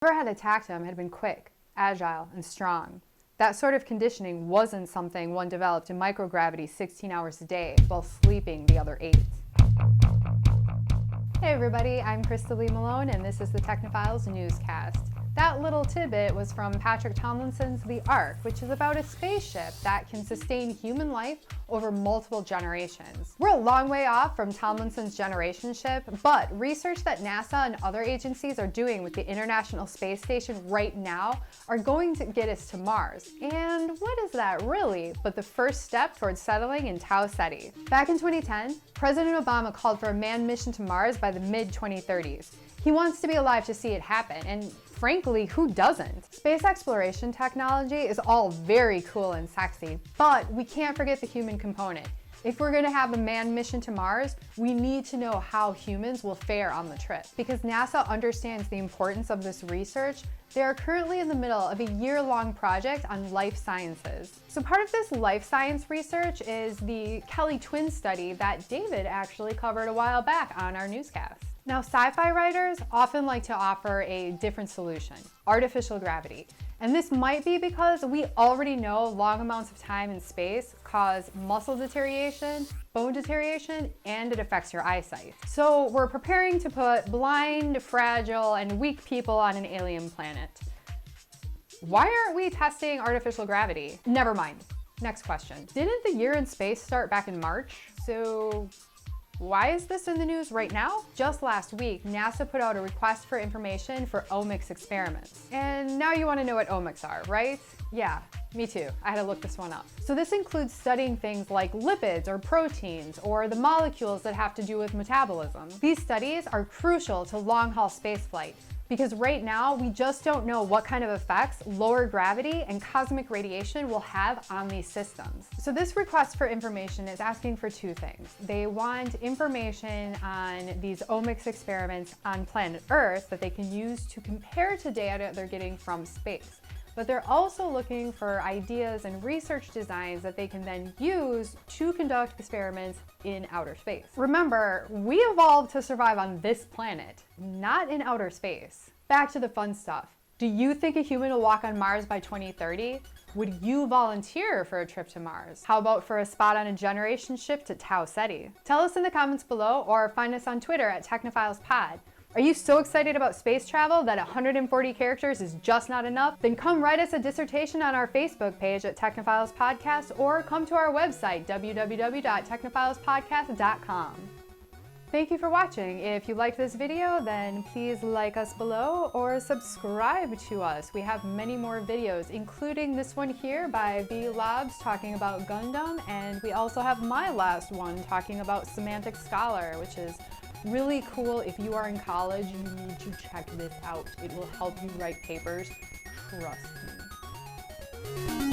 Whoever had attacked him had been quick, agile, and strong. That sort of conditioning wasn't something one developed in microgravity 16 hours a day while sleeping the other 8. Hey everybody, I'm Krista-Lee Malone and this is the Technophiles Newscast. That little tidbit was from Patrick Tomlinson's The Ark, which is about a spaceship that can sustain human life over multiple generations. We're a long way off from Tomlinson's generation ship, but research that NASA and other agencies are doing with the International Space Station right now are going to get us to Mars. And what is that really but the first step towards settling in Tau Ceti? Back in 2010, President Obama called for a manned mission to Mars by the mid-2030s. He wants to be alive to see it happen, and frankly, who doesn't? Space exploration technology is all very cool and sexy, but we can't forget the human component. If we're going to have a manned mission to Mars, we need to know how humans will fare on the trip. Because NASA understands the importance of this research, they are currently in the middle of a year-long project on life sciences. So part of this life science research is the Kelly twin study that David actually covered a while back on our newscast. Now, sci-fi writers often like to offer a different solution, artificial gravity. And this might be because we already know long amounts of time in space cause muscle deterioration, bone deterioration, and it affects your eyesight. So we're preparing to put blind, fragile, and weak people on an alien planet. Why aren't we testing artificial gravity? Never mind. Next question. Didn't the year in space start back in March? So why is this in the news right now? Just last week, NASA put out a request for information for Omics experiments. And now you want to know what Omics are, right? Yeah, me too. I had to look this one up. So this includes studying things like lipids or proteins or the molecules that have to do with metabolism. These studies are crucial to long-haul spaceflight because right now we just don't know what kind of effects lower gravity and cosmic radiation will have on these systems. So this request for information is asking for two things. They want information on these omics experiments on planet Earth that they can use to compare to data they're getting from space. But they're also looking for ideas and research designs that they can then use to conduct experiments in outer space. Remember, we evolved to survive on this planet, not in outer space. Back to the fun stuff. Do you think a human will walk on Mars by 2030? Would you volunteer for a trip to Mars? How about for a spot on a generation ship to Tau Ceti? Tell us in the comments below or find us on Twitter at TechnophileSpod. Are you so excited about space travel that 140 characters is just not enough? Then come write us a dissertation on our Facebook page at Technophiles Podcast or come to our website, www.technophilespodcast.com. Thank you for watching. If you liked this video, then please like us below or subscribe to us. We have many more videos, including this one here by B Labs talking about Gundam, and we also have my last one talking about Semantic Scholar, which is really cool. If you are in college, you need to check this out. It will help you write papers. Trust me.